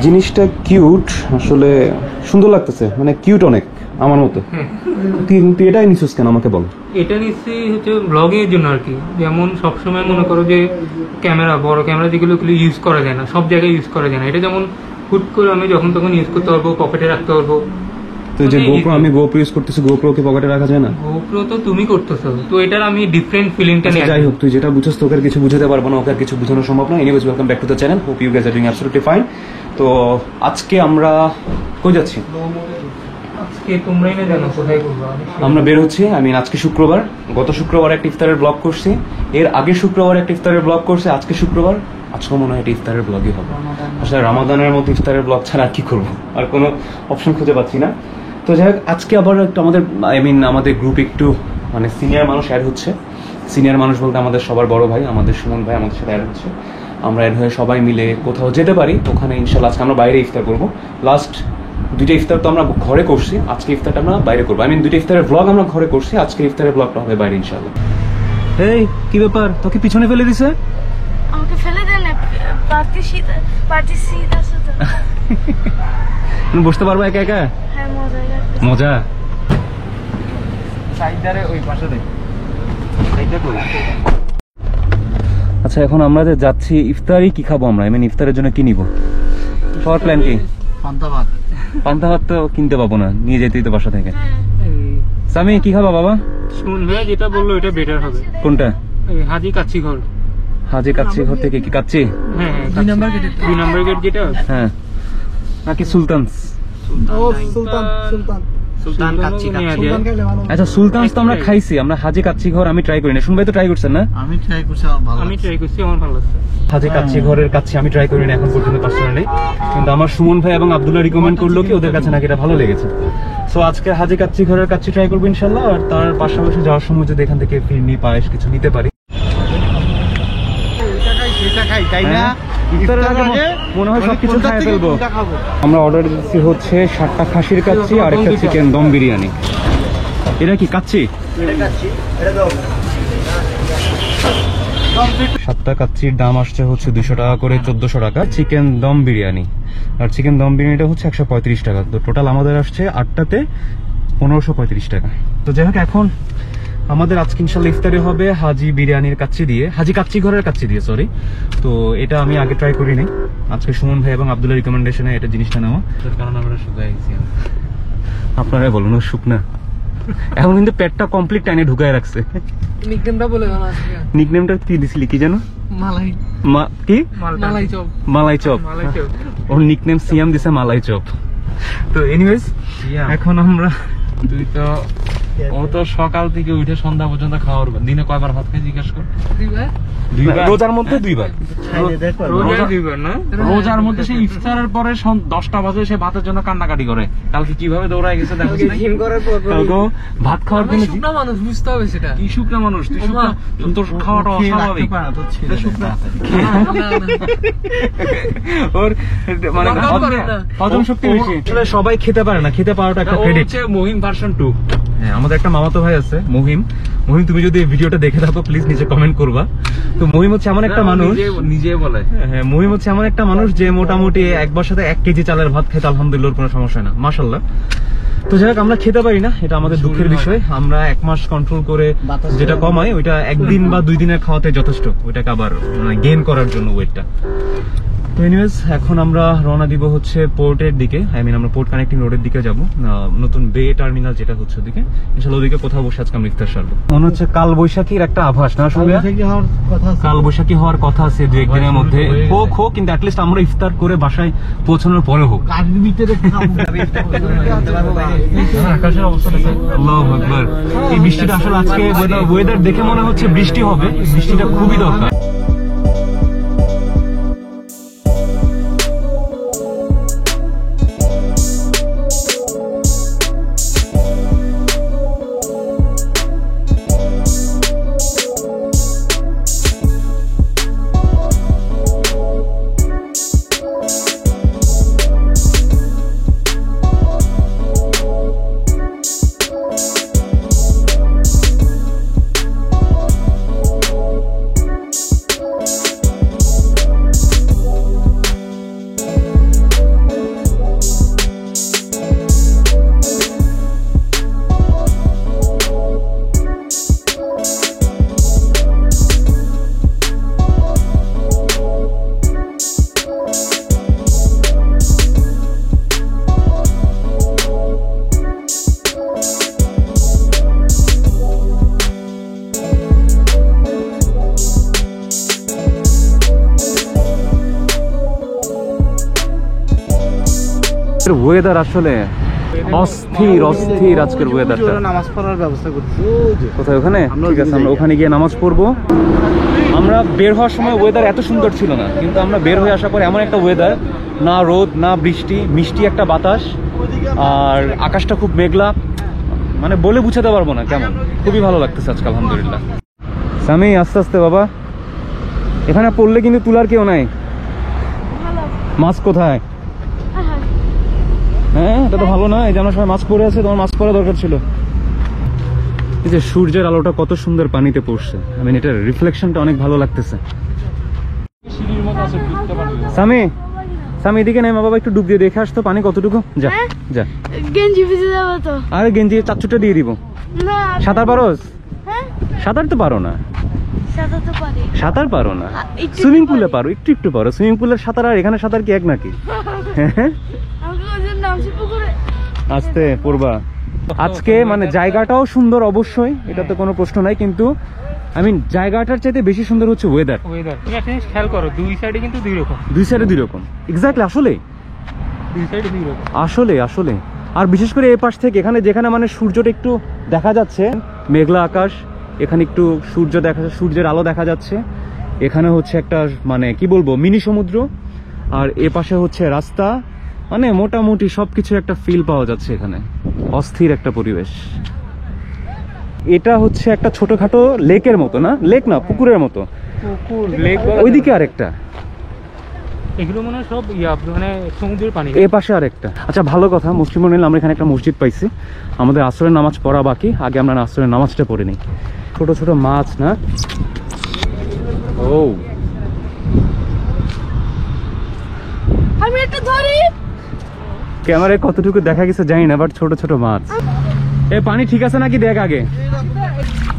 জিনিসটা কিউট, আসলে সুন্দর লাগতেছে, মানে কিউট অনেক আমার মতো। তুই এটাই নিছিস কেন আমাকে বল। এটা নিশ্চয়ই হচ্ছে ব্লগের জন্য আর কি। যেমন সবসময় মনে করো যে ক্যামেরা, বড় ক্যামেরা যেগুলো ইউজ করা যায় না, সব জায়গায় ইউজ করা যায় না। এটা যেমন হুট করে আমি যখন তখন ইউজ করতে পারবো, পকেটে রাখতে পারবো। তো যে গোপ্রো, আমি গোপ্রো ইউজ করতেছি, গোপ্রো কে পকেটে রাখা যায় না? গোপ্রো তো তুমি করতেছো, তো এটার আমি ডিফারেন্ট ফিলিংটা নিয়ে। যাই হোক, তুই যেটা বুঝছিস তোকে কিছু বুঝাতে পারবো না, ওকে আর কিছু বোঝানো সম্ভব না। Anyways, welcome back to the channel. Hope you guys are doing absolutely fine. তো আজকে আমরা কই যাচ্ছি? আজকে তোমরাই না জানো কোথায় করবো। আমরা বের হচ্ছি। আজকে শুক্রবার, গত শুক্রবার একটা ইফতারের ব্লগ করছি, এর আগের শুক্রবার একটা ইফতারের ব্লগ করছি, আজকে শুক্রবার, আজকে মনে হয় এটা ইফতারের ব্লগই হবে। আসলে রামাদানের মতো ইফতারের ব্লগ ছাড়া আর কি করবো, আর কোনো অপশন খুঁজে পাচ্ছি না। তো যাই হোক, আজকে আবার একটু আমাদের গ্রুপ একটু মানে সিনিয়র মানুষ অ্যাড হচ্ছে। সিনিয়র মানুষ বলতে আমাদের সবার বড় ভাই, আমাদের সুমন ভাই আমাদের সাথে অ্যাড হচ্ছে। আমরা অ্যাড হয়ে সবাই মিলে কোথাও যেতে পারি, ওখানে ইনশাল্লাহ আজকে আমরা বাইরে ইফতার করবো। লাস্ট দুইটা ইফতার তো আমরা ঘরে করছি, আজকে ইফতারটা আমরা বাইরে করবো। দুইটা ইফতারের ব্লগ আমরা ঘরে করছি, আজকে ইফতারের ব্লগটা হবে বাইরে ইনশাল্লাহ। এই কি ব্যাপার, তোকে পিছনে ফেলে দিছে? আমাকে ফেলে দেন না, পার্টি সিট আছে তো। বসতে পারবো একা একা? হ্যাঁ, মজা মজা। আচ্ছা, এখন আমরা যে যাচ্ছি ইফতারি কি খাবো আমরা? ইফতারের জন্য কি নিব? সবার প্ল্যান কি? পান্তা ভাত তো কিনতে পাবো না, নিয়ে যেতেই তো বাসা থেকে। সামি কি খাবা বাবা? সুমন ভাই যেটা বললো এটা বেটার হবে। কোনটা? হাজি কাচ্চি ঘর। হাজি কাচ্চি ঘর থেকে কি কাচ্চি? হ্যাঁ, 2 নাম্বার গেট যেটা। হ্যাঁ, নাকি সুলতানস? সুলতান কাচ্চি। আচ্ছা, সুলতানস তো আমরা খাইছি, আমরা হাজি কাচ্চি ঘর আমি ট্রাই করি না। শুনবাই তো ট্রাই করছেন না? আমি ট্রাই করছি, আমার ভালো লাগছে। হাজি কাচ্চি ঘরের কাচ্চি আমি ট্রাই করি না এখন পর্যন্ত পার্সোনালি, কিন্তু আমার সুমন ভাই এবং আব্দুল্লাহ রিকমেন্ড করলো কি ওদের কাছে নাকি এটা ভালো লেগেছে। সো আজকে হাজি কাচ্চি ঘরের কাচ্চি ট্রাই করবো ইনশাল্লাহ। আর তার পাশাপাশি যাওয়ার সময় যদি এখান থেকে ফিরনি পায়েস কিছু নিতে পারি। মনে হয় সবকিছু খাই ফেলবো। আমরা অর্ডার দিচ্ছি হচ্ছে 7টা খাসির কাচ্চি আর একটা চিকেন দম বিরিয়ানি। এটা কি কাচ্চি? 7টা কাচ্চির দাম আসছে হচ্ছে 200 টাকা করে, 1400 টাকা। চিকেন দম বিরিয়ানি, আর চিকেন দম বিরিয়ানিটা হচ্ছে 135 টাকা। তো টোটাল আমাদের আসছে 8টাতে 1535 টাকা। তো যাই হোক, এখন আমাদের আজকে ইনশাল্লাহ ইফতারি হবে হাজি বিরিয়ানির কাচ্চি দিয়ে, হাজি কাচ্চি ঘরের কাচ্চি দিয়ে, সরি। তো এটা আমি আগে ট্রাই করিনি, আজকে সুমন ভাই এবং আব্দুল্লাহ রিকমেন্ডেশনে এটা জিনিসটা নেওয়া। কারণ আমরা শুকাই গেছি। আপনারাই বলুন, শুকনা এখন কিন্তু পেটটা কমপ্লিট টাইনে ঢুকায় রাখছে। নিকনেমটা বলে দাও। নিকনেমটা কি দিছিলি কি জানো? মালাই। কি? মালাই চপ। মালাই চপ। ওর নিকনেম সিয়াম দিছে মালাই চপ। তো এনিওয়েজ, এখন আমরা তুই তো ও তো সকাল থেকে উঠে সন্ধ্যা পর্যন্ত খাওয়ার, দিনে কয়বার ভাত খাই জিজ্ঞাসা কর। দুইবার, রোজার মধ্যে দুইবার। রোজার মধ্যে সে ইফতারের পরে 10টা বাজে সে ভাতের জন্য কান্নাকাটি করে। কালকে কিভাবে দৌড়ায় গেছে দেখো। ভাত খাওয়ার জন্য শুকনা মানুষ, বুঝতে হবে সেটা কি শুকনা মানুষ। তুই তোর খাওয়াটা অস্বাভাবিক। ওর মানে হজম শক্তি বেশি। আসলে সবাই খেতে পারে না, খেতে পারাটা একটা ক্রেডিট। মহিম ভার্সন 2। হ্যাঁ, আমাদের একটা মামাতো ভাই আছে মহিম। মহিম, তুমি যদি ভিডিওটা দেখে থাকো প্লিজ নিচে কমেন্ট করবা। তো মহিম হচ্ছে এমন একটা মানুষ, নিজে বলে। হ্যাঁ, মহিম হচ্ছে এমন একটা মানুষ যে মোটামুটি একবার সাথে 1 কেজি চালের ভাত খেতে আলহামদুলিল্লাহ কোনো সমস্যা না, মাশাআল্লাহ। তো যাই হোক, আমরা খেতে পারি না, এটা আমাদের দুঃখের বিষয়। আমরা 1 মাস কন্ট্রোল করে যেটা কমাই ওইটা 1 দিন বা 2 দিনের খাওয়াতে যথেষ্ট, ওইটাকে আবার গেইন করার জন্য ওয়েটটা। তো এনিওয়েজ, এখন আমরা রওনা দিব হচ্ছে পোর্টের দিকে। আমরা পোর্ট কানেক্টিং রোডের দিকে যাব, নতুন বে টার্মিনাল যেটা হচ্ছে ওদিকে। ইনশাআল্লাহ ওদিকে কোথাও বসে আজকে আমরা ইফতার সারবো। মনে হচ্ছে কাল বৈশাখীর একটা আভাস না? শুনবে কাল বৈশাখী হওয়ার কথা আছে 2-1 দিনের মধ্যে। হোক, কিন্তু অ্যাটলিস্ট আমরা ইফতার করে বাসায় পৌঁছানোর পরে হোক। আকাশের অবস্থা আল্লাহু আকবার। এই বৃষ্টিটা আসলে আজকে ওয়েদার দেখে মনে হচ্ছে বৃষ্টি হবে, বৃষ্টিটা খুবই দরকার। ওয়েদার আসলে অস্থির অস্থির আজকের ওয়েদারটা। নামাজ পড়ার ব্যবস্থা করছি। কোথায় ওখানে? ঠিক আছে, আমরা ওখানে গিয়ে নামাজ পড়বো। আমরা বের হওয়ার সময় ওয়েদার এত সুন্দর ছিল না, কিন্তু আমরা বের হয়ে আসার পর এমন একটা ওয়েদার, না রোদ না বৃষ্টি, মিষ্টি একটা বাতাস, আর আকাশটা খুব মেঘলা, মানে বলে বুঝাতে পারবো না কেমন। খুবই ভালো লাগতেছে আজকে আলহামদুলিল্লাহ। সামি আস্তে আস্তে বাবা, এখানে পড়লে কিন্তু তুলার কেউ নাই। ভালো। মাস্ক কোথায়? আহা, হ্যাঁ এটা তো ভালো না, এই যে আমরা সবাই মাস্ক পরে আছে, তোমার মাস্ক পরা দরকার ছিল। এই যে সূর্যের আলোটা কত সুন্দর পানিতে পড়ছে, আই মিন এটার রিফ্লেকশনটা অনেক ভালো লাগতেছে। সামি, সামি এদিকে নেই, মা বাবা একটু ডুব দিয়ে দেখে আসতো পানি কতটুকু। যা হ্যাঁ? যা, গেঞ্জি ভিজে যাবো তো। আরে গেঞ্জি চাচ্চুটা দিয়ে দিব। না। সাঁতার পারোস? হ্যাঁ, সাঁতার তো পারো না। সাঁতার তো পারি। সাঁতার পারো না? একটু সুইমিং একটু পুলে পারি। পারো, একটু একটু পারো। সুইমিং পুলের সাঁতার আর এখানে সাঁতার কি এক নাকি? আমাকে ওই জন্য নামছি পুকুরে। আস্তে পড়বা। আজকে মানে জায়গাটাও সুন্দর অবশ্যই, এটা তো কোনো প্রশ্ন নাই, কিন্তু আই মিন জায়গাটার চাইতে বেশি সুন্দর হচ্ছে ওয়েদার। ওয়েদার তুমি একটা জিনিস খেয়াল করো, দুই সাইডে কিন্তু দুই রকম, দুই সাইডে দুই রকম। এক্স্যাক্টলি, আসলে দুই সাইডে দুই রকম। আসলে আসলে আর বিশেষ করে এই পাশ থেকে এখানে যেখানে মানে সূর্যটা একটু দেখা যাচ্ছে, মেঘলা আকাশ, এখানে একটু সূর্য দেখা, সূর্যের আলো দেখা যাচ্ছে, এখানে হচ্ছে একটা মানে কি বলবো মিনি সমুদ্র, আর এ পাশে হচ্ছে রাস্তা, মানে মোটামুটি সবকিছু একটা ফিল পাওয়া যাচ্ছে এখানে। অস্থির একটা পরিবেশ। এটা হচ্ছে একটা ছোটখাটো লেকের মতো, না লেক না, পুকুরের মতো। পুকুর, লেক, ওইদিকে আরেকটা, এগুলো মনে হয় সব মানে সমুদ্রের পানি। এ পাশে আরেকটা। আচ্ছা ভালো কথা, মুসলিম মনে আমরা এখানে একটা মসজিদ পাইছি। আমাদের আসরের নামাজ পড়া বাকি, আগে আমরা আসরের নামাজটা পড়ে নিই। ছোট ছোট মাছ না? ও আমি একটা ধরি। ক্যামেরায় কতটুকু দেখা গেছে জানি না, বাট ছোট ছোট মাছ। এ পানি ঠিক আছে নাকি দেখ আগে,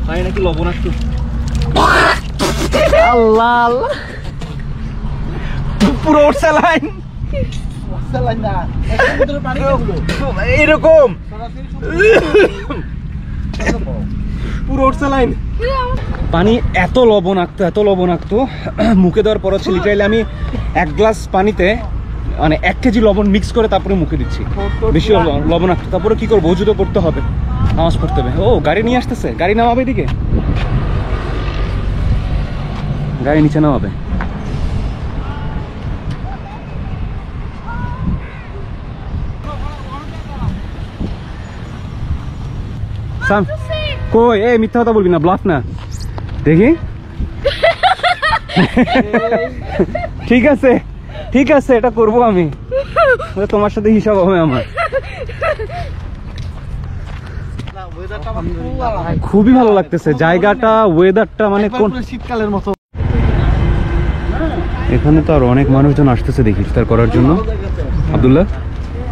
পানি নাকি লবণাক্ত। আল্লাহ আল্লাহ, পুরো উঠছে লাইন এরকম, পুরো উঠছে লাইন। পানি এত লবণাক্ত, এত লবণাক্ত, মুখে দেওয়ার পর হচ্ছে লিটারালি আমি 1 গ্লাস পানিতে মানে 1 কেজি লবণ মিক্স করে তারপরে মুখে দিচ্ছি। বেশি লবণাক্ত, তারপরে কি করবো, অজু তো করতে হবে, নামাজ পড়তে হবে। ও গাড়ি নিয়ে আসতেছে, গাড়ি নামাবে এদিকে, গাড়ি নিচে নামাবে। সাম কই, এই মিথ্যা কথা বলবি না, ব্লাফ না। দেখি ঠিক আছে ঠিক আছে, এটা করবো আমি, তোমার সাথে হিসাব হবে আমার। খুবই ভালো লাগতেছে জায়গাটা, ওয়েদারটা, মানে কোন শীতকালের মতো। এখানে তো আর অনেক মানুষজন আসতেছে দেখি ইফতার করার জন্য। আব্দুল্লাহ,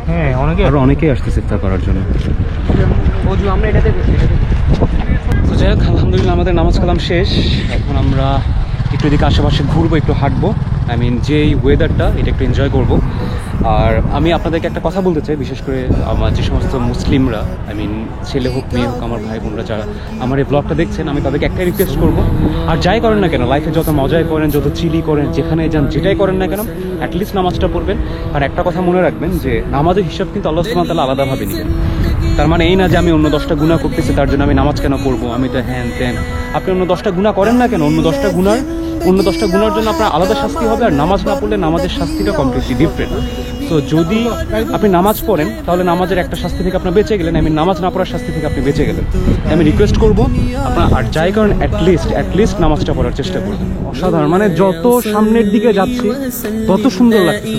হ্যাঁ অনেকে আরো অনেকেই আসতেছে ইফতার করার জন্য। অজু আমরা এটাতে করছি। তো যাই হোক, আলহামদুলিল্লাহ আমাদের নামাজ কালাম শেষ। এখন আমরা একটু এদিকে আশেপাশে ঘুরবো, একটু হাঁটবো, আই মিন যে এই ওয়েদারটা এটা একটু এনজয় করবো। আর আমি আপনাদেরকে একটা কথা বলতে চাই, বিশেষ করে আমার যে সমস্ত মুসলিমরা, আই মিন ছেলে হোক মেয়ে হোক, আমার ভাই বোনরা যারা আমার এই ব্লগটা দেখছেন, আমি তাদেরকে একটাই রিকোয়েস্ট করবো, আর যাই করেন না কেন লাইফে, যত মজাই করেন, যত চিলি করেন, যেখানে যান, যেটাই করেন না কেন, অ্যাটলিস্ট নামাজটা পড়বেন। আর একটা কথা মনে রাখবেন যে নামাজের হিসাব কিন্তু আল্লাহ সুবহানাহু ওয়া তাআলা আলাদাভাবে নেবেন। তার মানে এই না যে আমি অন্য 10টা গুনাহ করতেছি তার জন্য আমি নামাজ কেন পড়বো, আমি তো হ্যান ত্যান। আপনি অন্য 10টা গুনাহ করেন না কেন, অন্য 10টা গুনার জন্য আপনার আলাদা শাস্তি হবে, আর নামাজ না পড়লে নামাজের শাস্তিটা কমপ্লিটলি ডিফারেন্ট। তো যদি আপনি নামাজ পড়েন তাহলে নামাজের একটা শাস্তি থেকে আপনার বেঁচে গেলেন, আমি নামাজ না পড়ার শাস্তি থেকে আপনি বেঁচে গেলেন। আমি রিকোয়েস্ট করবো আপনার, আর যাই কারণ অ্যাটলিস্ট নামাজটা পড়ার চেষ্টা করবেন। অসাধারণ, মানে যত সামনের দিকে যাচ্ছি তত সুন্দর লাগছে।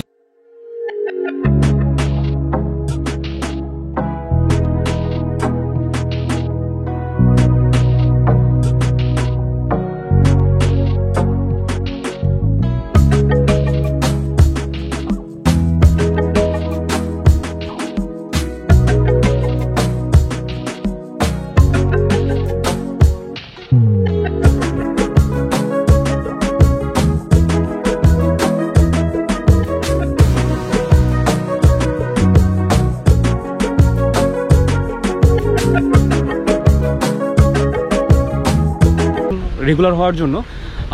রেগুলার হওয়ার জন্য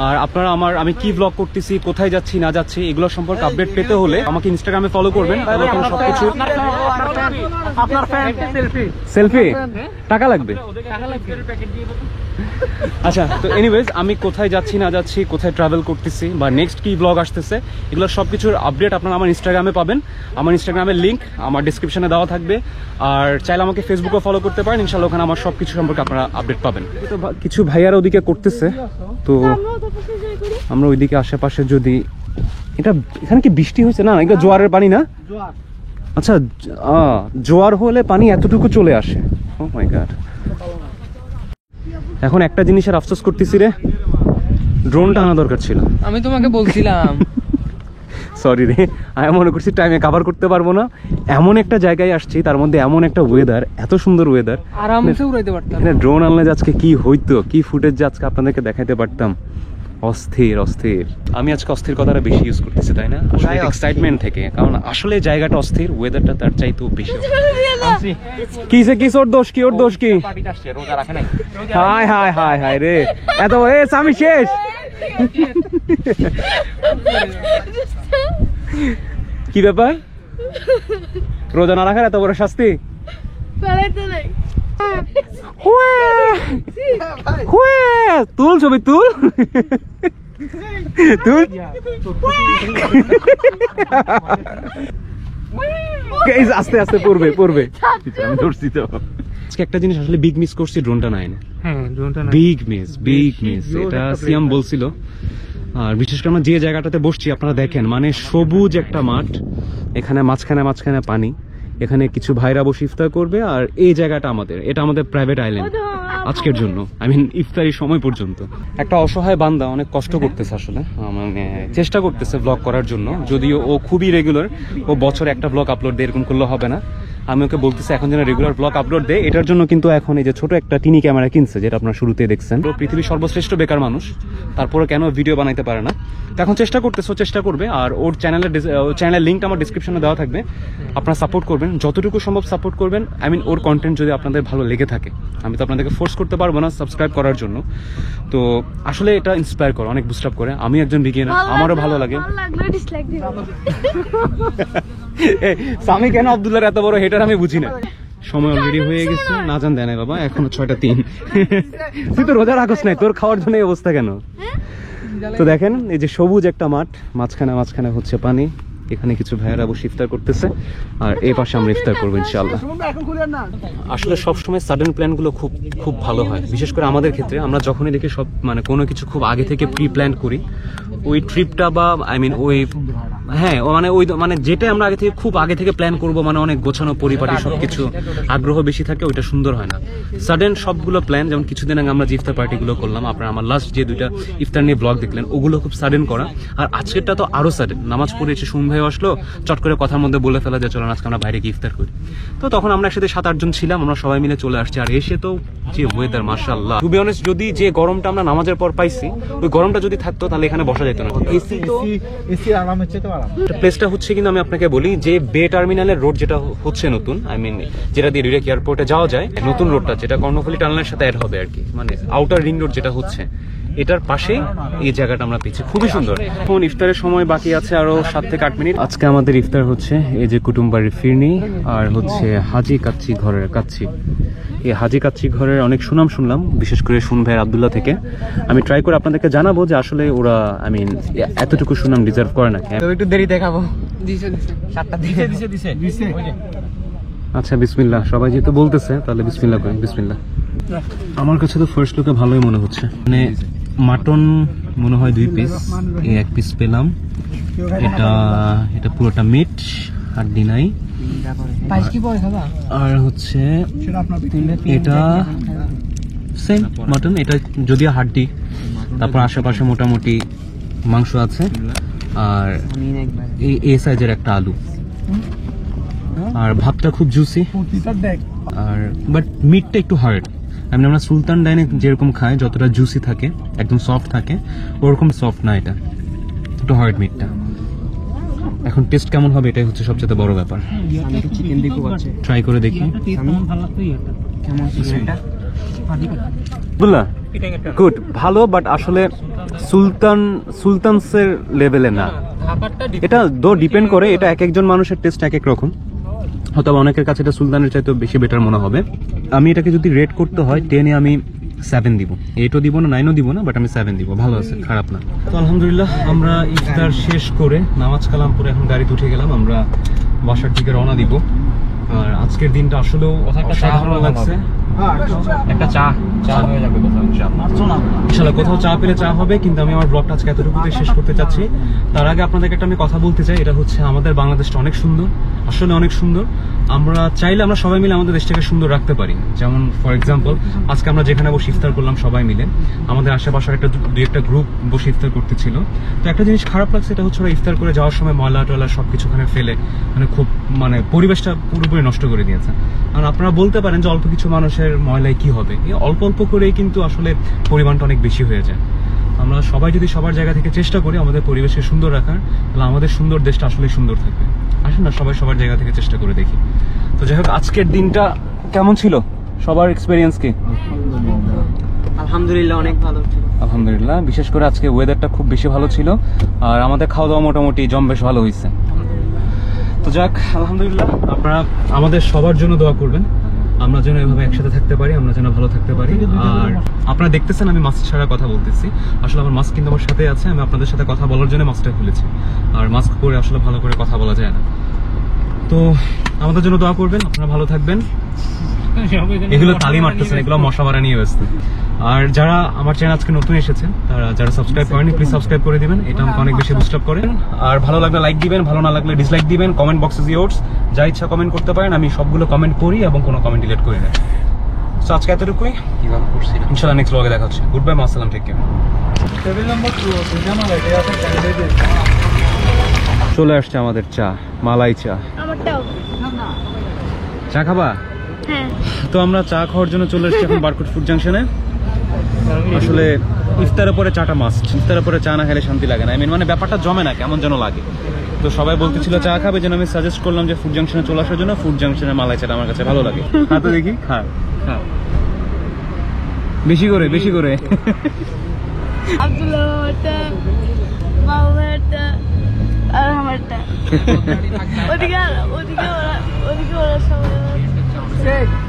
আর আপনারা আমি কি ব্লগ করতেছি, কোথায় যাচ্ছি না যাচ্ছি এগুলো সম্পর্কে আপডেট পেতে হলে আমাকে ইনস্টাগ্রামে ফলো করবেন। তাহলে সবকিছু আপনার ফ্যান সেলফি টাকা লাগবে। আচ্ছা, তো এনিওয়েজ আমি কোথায় যাচ্ছি না যাচ্ছি, কোথায় ট্রাভেল করতেছি বা নেক্সট কি ব্লগ আসতেছে, এগুলো সবকিছুর আপডেট আপনারা আমার ইনস্টাগ্রামে পাবেন। আমার ইনস্টাগ্রামের লিঙ্ক আমার ডিসক্রিপশনে দেওয়া থাকবে। আর চাইলে আমাকে ফেসবুকেও ফলো করতে পারেন, ইনশাআল্লাহ ওখানে আমার সবকিছু সম্পর্কে আপনারা আপডেট পাবেন। তো কিছু ভাইয়ারা ওদিকে করতেছে, তো আমরা ওইদিকে আশেপাশে যদি এখানে কি বৃষ্টি হয়েছে? না, এগুলো জোয়ারের পানি না? আচ্ছা, জোয়ার হলে পানি এতটুকু চলে আসে। ও মাই গড। এখন একটা জিনিসের আফসোস করতেছি রে, ড্রোনটা আনা দরকার ছিল। আমি তোমাকে বলছিলাম। সরি রে, আমি মনে করছি টাইমে কভার করতে পারবো না। এমন একটা জায়গায় আসছি, তার মধ্যে এমন একটা ওয়েদার, এত সুন্দর ওয়েদার, আরামসে উড়াইতে পারতাম। ড্রোন আনলে যে আজকে কি হইতো, কি ফুটেজ যে আজকে আপনাদেরকে দেখাইতে পারতাম। অস্থির অস্থির। আমি আজকে অস্থির কথাটা বেশি ইউজ করতেছি, তাই না? আসলে এক্সাইটমেন্ট থেকে, কারণ আসলে জায়গাটা অস্থির, ওয়েদারটা তার চাইতেও বেশি। কিসে কি ওর দোষ কি? ওর দোষ কি? হায় হায় হায় হায় রে, এত আমি শেষ। কি ব্যাপার, রোজা না রাখার এত বড় শাস্তি? তুল ছবি তুল তুল। আস্তে আস্তে পড়বে পড়বে। আমি ধরছি তো। আজকে একটা জিনিস আসলে বিগ মিস করছি, ড্রোনটা নাই না। হ্যাঁ, ড্রোনটা না। Big miss. এটা সিয়াম বলছিল। আর বিশেষ করে আমরা যে জায়গাটাতে বসছি আপনারা দেখেন, মানে সবুজ একটা মাঠ, এখানে মাঝখানে পানি, এখানে কিছু ভাইরা বসে ইফতার করবে। আর এই জায়গাটা এটা আমাদের প্রাইভেট আইল্যান্ড আজকের জন্য, ইফতারি সময় পর্যন্ত। একটা অসহায় বান্দা অনেক কষ্ট করতেছে আসলে, মানে চেষ্টা করতেছে ব্লগ করার জন্য, যদিও ও খুবই রেগুলার, ও বছরে একটা ব্লগ আপলোড দেয়, এরকম করলে হবে না। আমি ওকে বলতেছি এখন যেন রেগুলার ব্লগ আপলোড দেয়। এটার জন্য কিন্তু এখন এই যে ছোট একটা টিনি ক্যামেরা কিনছে, যেটা আপনারা শুরুতে দেখছেন। ও পৃথিবীর সর্বশ্রেষ্ঠ বেকার মানুষ, তারপরে কেন ভিডিও বানাইতে পারে না। তো এখন চেষ্টা করতেছে, চেষ্টা করবে। আর ওর চ্যানেলের লিঙ্কটা আমার ডিসক্রিপশনে দেওয়া থাকবে, আপনারা সাপোর্ট করবেন, যতটুকু সম্ভব সাপোর্ট করবেন। ওর কন্টেন্ট যদি আপনাদের ভালো লেগে থাকে, আমি তো আপনাদেরকে ফোর্স করতে পারবো না সাবস্ক্রাইব করার জন্য। তো আসলে এটা ইন্সপায়ার করে, অনেক বুস্ট আপ করে। আমি একজন বিগিনার, আমারও ভালো লাগে। সামি কেন আব্দুল্লাহর এত বড় হেটার আমি বুঝি না। সময় অলরেডি হয়ে গেছে, না জান দেয় না বাবা, এখনো 6:03। তুই তো রোজা রাখস নাই, তোর খাওয়ার জন্য এই অবস্থা কেন? তো দেখেন এই যে সবুজ একটা মাঠ, মাঝখানে হচ্ছে পানি, এখানে কিছু ভাইয়েরা বসে ইফতার করতেছে, আর এই পাশে আমরা ইফতার করবো ইনশাআল্লাহ। আসলে সবসময় সাডেন প্ল্যানগুলো খুব ভালো হয়, বিশেষ করে আমাদের ক্ষেত্রে। আমরা যখনই দেখি সব মানে কোনো কিছু খুব আগে থেকে প্রি প্ল্যান করি, ওই ট্রিপটা বা মানে যেটা আমরা খুব আগে থেকে প্ল্যান করবো, মানে অনেক গোছানো পরিপাটি সবকিছু, আগ্রহ বেশি থাকে, ওইটা সুন্দর হয় না। সাডেন সবগুলো প্ল্যান, যেমন কিছুদিন আগে আমরা যে ইফতার পার্টিগুলো করলাম, আপনারা আমার লাস্ট যে 2টা ইফতার নিয়ে ব্লগ দেখলেন, ওগুলো খুব সাডেন করা। আর আজকেরটা তো আরো সাডেন, নামাজ পড়ে এসে সুম ভাই আসলো, চট করে কথার মধ্যে বলে ফেলা যে চলো আজকে আমরা বাইরে গিয়ে ইফতার করি। তো তখন আমরা একসাথে 7-8 জন ছিলাম, আমরা সবাই মিলে চলে আসছি। আর এসে তো যে ওয়েদার, মাশাআল্লাহ, টু বি অনেস্ট, যদি যে গরমটা আমরা নামাজের পর পাইছি, ওই গরমটা যদি থাকতো তাহলে এখানে বসা যেত না। এসি আরামের চেয়ে তো আরাম। প্লেসটা হচ্ছে কিন্তু আমি আপনাকে বলি যে বে টার্মিনালের রোড যেটা হচ্ছে নতুন, যেটা দিয়ে ডিরেক্ট এয়ারপোর্টে যাওয়া যায়, নতুন রোডটা যেটা কর্ণফুলী টানেলের সাথে অ্যাড হবে আর কি, মানে আউটার রিং রোড যেটা হচ্ছে, এটার পাশেই এই জায়গাটা আমরা পেয়েছি, খুবই সুন্দর। এখন ইফতারের সময় বাকি আছে আরো 7 থেকে 8 মিনিট। আজকে আমাদের ইফতার হচ্ছে এই যে কুটুমবাড়ির ফিরনি আর হচ্ছে হাজি কাচ্চি ঘরের কাচ্চি। এই হাজি কাচ্চি ঘরের অনেক সুনাম শুনলাম, বিশেষ করে শুন ভাই আব্দুল্লাহ থেকে। আমি ট্রাই করে আপনাদেরকে জানাবো যে আসলে ওরা এতটুকু সুনাম ডিজার্ভ করে নাকি। একটু দেরি দেখাবো। দিছে। আচ্ছা বিসমিল্লাহ, সবাই যেহেতু বলতেছে তাহলে বিসমিল্লাহ করি। বিসমিল্লাহ। আমার কাছে তো ফার্স্ট লুকে ভালোই মনে হচ্ছে, মানে মাটন মনে হয় 2 পিস, এই 1 পিস পেলাম। এটা পুরোটা মিট, হাড্ডি নাই। আর হচ্ছে এটা সেম মাটন, এটা যদিও হাড্ডি, তারপর আশেপাশে মোটামুটি মাংস আছে। আর এই সাইজের একটা আলু, আর ভাতটা খুব জুসি, আর বাট মিটটা একটু হার্ড। আমরা সুলতান ডাইনে যেরকম খাই, যতটা জুসি থাকে, একদম সফট থাকে, ওরকম সফট না, এটা একটু হার্ড মিটটা। এখন টেস্ট কেমন হবে এটাই হচ্ছে সবচেয়ে বড় ব্যাপার। ট্রাই করে দেখি। বুঝলা গুড ভালো, বাট আসলে সুলতানসের লেভেলে না। এটা ডিপেন্ড করে, এটা এক একজন মানুষের টেস্ট এক এক রকম, হয়তো অনেকের কাছে এটা সুলতানের চাইতে বেশি বেটার মনে হবে। আমি এটাকে যদি রেট করতে হয় 10-এ আমি 7 দিব, 8ও দিব না 9ও দিব না, বাট আমি 7 দিব। ভালো আছে, খারাপ না। তো আলহামদুলিল্লাহ আমরা ইফতার শেষ করে নামাজ কালাম পরে এখন গাড়িতে উঠে গেলাম, আমরা বাসার দিকে রওনা দিব। আর আজকের দিনটা আসলেও অসাধারণ লাগছে। একটা চা হয়ে যাবে কোথাও ইনশাআল্লাহ, কোথাও চা পেলে চা হবে। কিন্তু আমি আমার ব্লগটা আজকে এতটুকুতে শেষ করতে চাচ্ছি। তার আগে আপনাদেরকে একটা আমি কথা বলতে চাই, এটা হচ্ছে আমাদের বাংলাদেশটা অনেক সুন্দর, আসলে অনেক সুন্দর। আমরা চাইলে আমরা সবাই মিলে আমাদের দেশটাকে সুন্দর রাখতে পারি। যেমন ফর এক্সাম্পল আজকে আমরা যেখানে বসে ইফতার করলাম সবাই মিলে, আমাদের আশেপাশের দুই একটা গ্রুপ বসে ইফতার করতেছিল। তো একটা জিনিস খারাপ লাগছে, এটা হচ্ছে ওরা ইফতার করে যাওয়ার সময় ময়লা টয়লা সবকিছু ওখানে ফেলে খুব পরিবেশটা পুরোপুরি নষ্ট করে দিয়েছে। আর আপনারা বলতে পারেন যে অল্প কিছু মানুষের ময়লায় কি হবে, এই অল্প অল্প করেই কিন্তু আসলে পরিমাণটা অনেক বেশি হয়ে যায়। আমরা সবাই যদি সবার জায়গা থেকে চেষ্টা করি আমাদের পরিবেশকে সুন্দর রাখার, তাহলে আমাদের সুন্দর দেশটা আসলেই সুন্দর থাকবে। আসুন না সবাই সবার জায়গা থেকে চেষ্টা করে দেখি। তো যাই হোক, আজকের দিনটা কেমন ছিল, সবার এক্সপিরিয়েন্স কি? আলহামদুলিল্লাহ অনেক ভালো ছিল। আলহামদুলিল্লাহ, বিশেষ করে আজকে ওয়েদারটা খুব বেশি ভালো ছিল, আর আমাদের খাওয়া দাওয়া মোটামুটি বেশ ভালো হয়েছে। তো যাক আলহামদুলিল্লাহ, আপনারা আমাদের সবার জন্য দোয়া করবেন, আমরা যেন এভাবে একসাথে থাকতে পারি, আমরা যেন ভালো থাকতে পারি। আর আপনারা দেখতেছেন আমি মাস্ক ছাড়া কথা বলতেছি, আসলে আমার মাস্ক কিন্তু আমার সাথে আছে, আমি আপনাদের সাথে কথা বলার জন্য মাস্কটা খুলেছি। আর মাস্ক পরে আসলে ভালো করে কথা বলা যায় না। তো আমাদের জন্য দোয়া করবেন, আপনারা ভালো থাকবেন। এগুলো তালি মারতেছেন, এগুলো মশা মারা নিয়ে ব্যস্ত। আর যারা আমার চ্যানেল আজকে নতুন এসেছেন, তারা যারা সাবস্ক্রাইব করেনি প্লিজ সাবস্ক্রাইব করে দিবেন, এটা আমাকে অনেক বেশি বুস্ট আপ করে। আর ভালো লাগলে লাইক দিবেন, ভালো না লাগলে ডিসলাইক দিবেন। কমেন্ট বক্সে ইয়োর্স, যা ইচ্ছা কমেন্ট করতে পারেন, আমি সবগুলো কমেন্ট করি এবং কোনো কমেন্ট ডিলিট করি না। সো আজকে এতটুকুই, ইনশাআল্লাহ নেক্সট ব্লগে দেখা হচ্ছে। গুড বাই, মাসসালাম, টেক কেয়ার। টেবিল নাম্বার 2 জানা লাগে আছে ক্যান্ডিডেট। চলে আসছে আমাদের চা, মালাই চা। আমারটাও। চা খাবা? হ্যাঁ। তো আমরা চা খাওয়ার জন্য চলে এসেছি এখন বারকোট ফুড জাংশনে। আসলে ইফতারের পরে চাটা মাস্ট, ইফতারের পরে চা না খেলে শান্তি লাগে না। মানে ব্যাপারটা জমে না, কেমন যেন লাগে। তো সবাই বলতেছিল চা খাবে, যেন আমি সাজেস্ট করলাম যে ফুড জাংশনে চলে আসার জন্য। ফুড জাংশনের মালাই চাটা আমার কাছে ভালো লাগে। হ্যাঁ তো দেখি, খা বেশি করে বেশি করে। আব্দুল্লাহ আমারটা, মামারটা আর আমারটা। ওদিকে ওরা সবাই।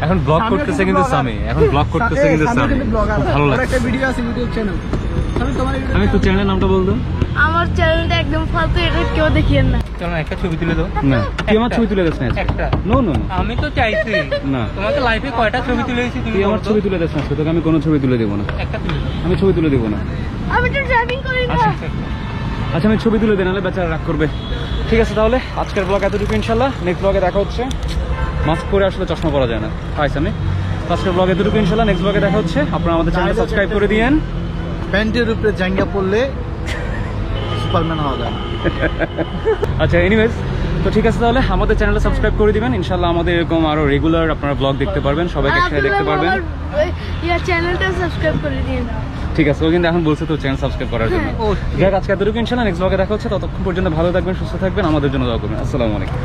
এখন ব্লগ করতেছে কিন্তু সামি, এখন ব্লগ করতেছে কিন্তু সামি, খুব ভালো লাগে। একটা ভিডিও আছে ইউটিউব চ্যানেল। আমি তো চ্যানেলের নামটা বলতো। আমার চ্যানেলটা একদম ফালতু, এটা কেউ দেখিয়েন না। চলো একটা ছবি তুলে দাও। না, তুই আমার ছবি তুলে দিস না। একটা। নো নো, আমি তো চাইছি না, তোমাকে লাইফে কয়টা ছবি তুলেছি তুমি তুই আমার ছবি তুলে দিস না, তোকে আমি কোনো ছবি তুলে দেবো না। একটা তুলে দাও। আমি ছবি তুলে দেবো না। আমি তো ড্রাইভিং করি না। আচ্ছা আমি ছবি তুলে দিই, নাহলে বেচারা রাগ করবে। ঠিক আছে তাহলে আজকের ব্লগ এতটুকু, ইনশাল্লাহ নেক্সট ব্লগে দেখা হচ্ছে। মাস্ক পরে আসলে চশমা পরা যায় না, হাই সামি। আজকের ব্লগ এতটুকু, ইনশাল্লাহ নেক্সট ব্লগে দেখা হচ্ছে। আপনারা আমাদের চ্যানেল সাবস্ক্রাইব করে দিয়েন। প্যান্টের উপরে জাঙ্গা পড়লে সুপারম্যান হওয়া যায়। আচ্ছা এনিওয়েজ, তো ঠিক আছে তাহলে আমাদের চ্যানেলটা সাবস্ক্রাইব করে দিবেন। ইনশাল্লাহ আমাদের এরকম আরো রেগুলার আপনারা ব্লগ দেখতে পারবেন, সবাইকে একসাথে দেখতে পারবেন। চ্যানেলটা সাবস্ক্রাইব করে দিন। ঠিক আছে, ও কিন্তু এখন বলছে তো চ্যানেল সাবস্ক্রাইব করার জন্য। যাক আজকে এতটুকু, ইনশাল্লাহ নেক্সট ব্লগে দেখা হচ্ছে। ততক্ষণ পর্যন্ত ভালো থাকবেন, সুস্থ থাকবেন, আমাদের জন্য দোয়া করবেন। আসসালামু আলাইকুম।